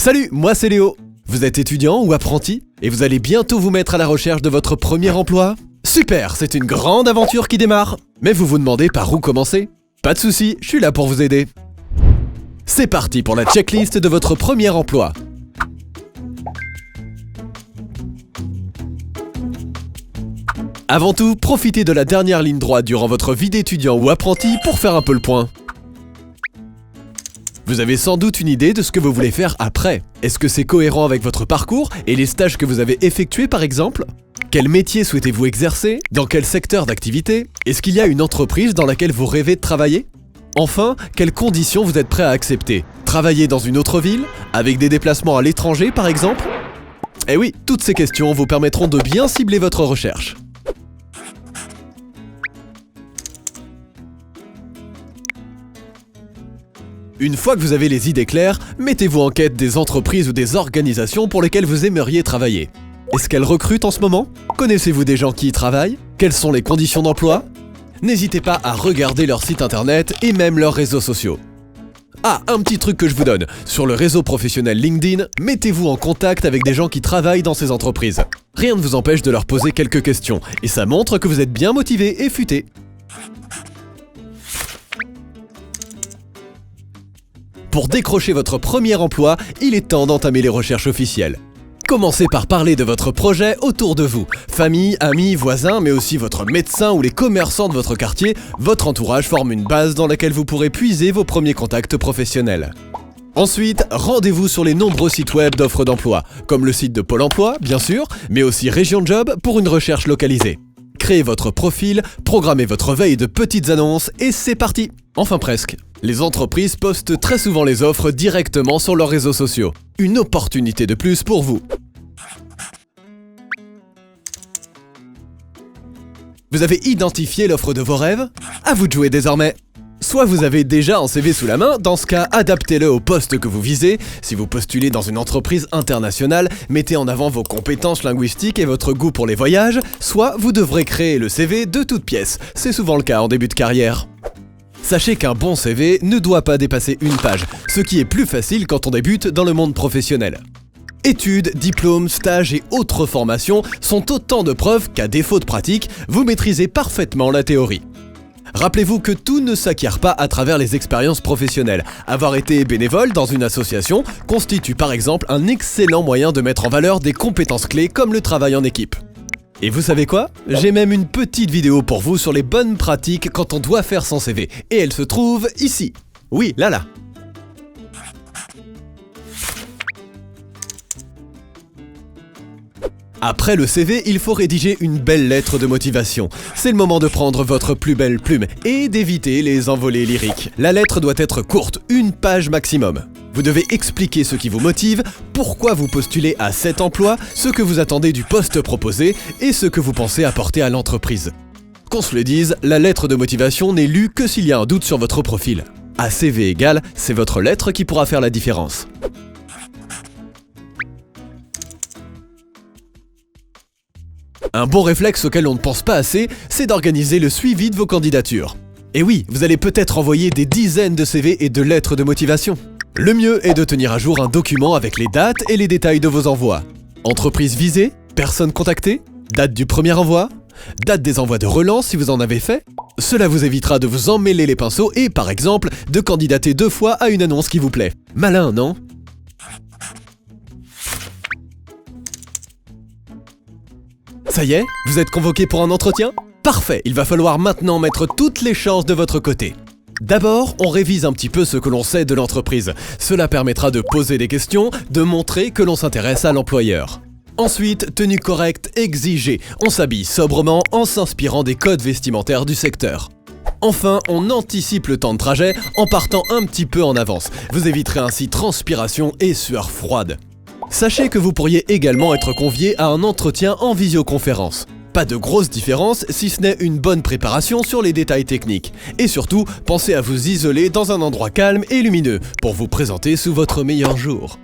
Salut, moi c'est Léo. Vous êtes étudiant ou apprenti et vous allez bientôt vous mettre à la recherche de votre premier emploi? Super, c'est une grande aventure qui démarre. Mais vous vous demandez par où commencer? Pas de souci, je suis là pour vous aider. C'est parti pour la checklist de votre premier emploi. Avant tout, profitez de la dernière ligne droite durant votre vie d'étudiant ou apprenti pour faire un peu le point. Vous avez sans doute une idée de ce que vous voulez faire après. Est-ce que c'est cohérent avec votre parcours et les stages que vous avez effectués par exemple? Quel métier souhaitez-vous exercer? Dans quel secteur d'activité? Est-ce qu'il y a une entreprise dans laquelle vous rêvez de travailler? Enfin, quelles conditions vous êtes prêt à accepter? Travailler dans une autre ville? Avec des déplacements à l'étranger par exemple? Eh oui, toutes ces questions vous permettront de bien cibler votre recherche. Une fois que vous avez les idées claires, mettez-vous en quête des entreprises ou des organisations pour lesquelles vous aimeriez travailler. Est-ce qu'elles recrutent en ce moment? Connaissez-vous des gens qui y travaillent? Quelles sont les conditions d'emploi? N'hésitez pas à regarder leur site internet et même leurs réseaux sociaux. Ah, un petit truc que je vous donne. Sur le réseau professionnel LinkedIn, mettez-vous en contact avec des gens qui travaillent dans ces entreprises. Rien ne vous empêche de leur poser quelques questions, et ça montre que vous êtes bien motivé et futé. Pour décrocher votre premier emploi, il est temps d'entamer les recherches officielles. Commencez par parler de votre projet autour de vous. Famille, amis, voisins, mais aussi votre médecin ou les commerçants de votre quartier, votre entourage forme une base dans laquelle vous pourrez puiser vos premiers contacts professionnels. Ensuite, rendez-vous sur les nombreux sites web d'offres d'emploi, comme le site de Pôle emploi, bien sûr, mais aussi Région Job pour une recherche localisée. Créez votre profil, programmez votre veille de petites annonces et c'est parti! Enfin presque. Les entreprises postent très souvent les offres directement sur leurs réseaux sociaux. Une opportunité de plus pour vous. Vous avez identifié l'offre de vos rêves? À vous de jouer désormais. Soit vous avez déjà un CV sous la main, dans ce cas, adaptez-le au poste que vous visez. Si vous postulez dans une entreprise internationale, mettez en avant vos compétences linguistiques et votre goût pour les voyages, soit vous devrez créer le CV de toutes pièces. C'est souvent le cas en début de carrière. Sachez qu'un bon CV ne doit pas dépasser une page, ce qui est plus facile quand on débute dans le monde professionnel. Études, diplômes, stages et autres formations sont autant de preuves qu'à défaut de pratique, vous maîtrisez parfaitement la théorie. Rappelez-vous que tout ne s'acquiert pas à travers les expériences professionnelles. Avoir été bénévole dans une association constitue par exemple un excellent moyen de mettre en valeur des compétences clés comme le travail en équipe. Et vous savez quoi? J'ai même une petite vidéo pour vous sur les bonnes pratiques quand on doit faire son CV. Et elle se trouve ici. Oui, là. Après le CV, il faut rédiger une belle lettre de motivation. C'est le moment de prendre votre plus belle plume et d'éviter les envolées lyriques. La lettre doit être courte, une page maximum. Vous devez expliquer ce qui vous motive, pourquoi vous postulez à cet emploi, ce que vous attendez du poste proposé et ce que vous pensez apporter à l'entreprise. Qu'on se le dise, la lettre de motivation n'est lue que s'il y a un doute sur votre profil. À CV égal, c'est votre lettre qui pourra faire la différence. Un bon réflexe auquel on ne pense pas assez, c'est d'organiser le suivi de vos candidatures. Et oui, vous allez peut-être envoyer des dizaines de CV et de lettres de motivation. Le mieux est de tenir à jour un document avec les dates et les détails de vos envois. Entreprise visée, personne contactée, date du premier envoi, date des envois de relance si vous en avez fait. Cela vous évitera de vous emmêler les pinceaux et, par exemple, de candidater 2 fois à une annonce qui vous plaît. Malin, non? Ça y est, vous êtes convoqué pour un entretien? Parfait, il va falloir maintenant mettre toutes les chances de votre côté. D'abord, on révise un petit peu ce que l'on sait de l'entreprise. Cela permettra de poser des questions, de montrer que l'on s'intéresse à l'employeur. Ensuite, tenue correcte exigée. On s'habille sobrement en s'inspirant des codes vestimentaires du secteur. Enfin, on anticipe le temps de trajet en partant un petit peu en avance. Vous éviterez ainsi transpiration et sueur froide. Sachez que vous pourriez également être convié à un entretien en visioconférence. Pas de grosse différence si ce n'est une bonne préparation sur les détails techniques. Et surtout, pensez à vous isoler dans un endroit calme et lumineux pour vous présenter sous votre meilleur jour.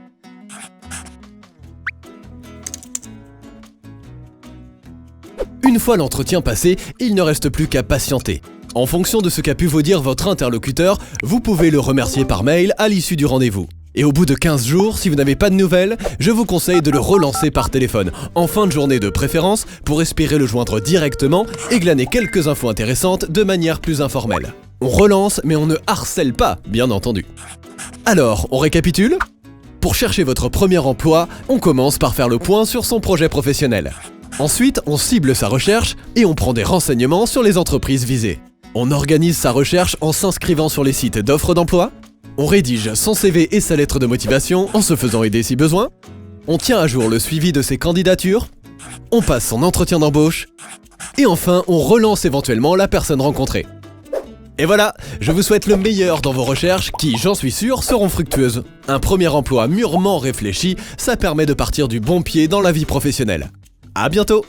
Une fois l'entretien passé, il ne reste plus qu'à patienter. En fonction de ce qu'a pu vous dire votre interlocuteur, vous pouvez le remercier par mail à l'issue du rendez-vous. Et au bout de 15 jours, si vous n'avez pas de nouvelles, je vous conseille de le relancer par téléphone, en fin de journée de préférence, pour espérer le joindre directement et glaner quelques infos intéressantes de manière plus informelle. On relance, mais on ne harcèle pas, bien entendu. Alors, on récapitule ? Pour chercher votre premier emploi, on commence par faire le point sur son projet professionnel. Ensuite, on cible sa recherche et on prend des renseignements sur les entreprises visées. On organise sa recherche en s'inscrivant sur les sites d'offres d'emploi. On rédige son CV et sa lettre de motivation en se faisant aider si besoin. On tient à jour le suivi de ses candidatures. On passe son entretien d'embauche. Et enfin, on relance éventuellement la personne rencontrée. Et voilà, je vous souhaite le meilleur dans vos recherches qui, j'en suis sûr, seront fructueuses. Un premier emploi mûrement réfléchi, ça permet de partir du bon pied dans la vie professionnelle. À bientôt!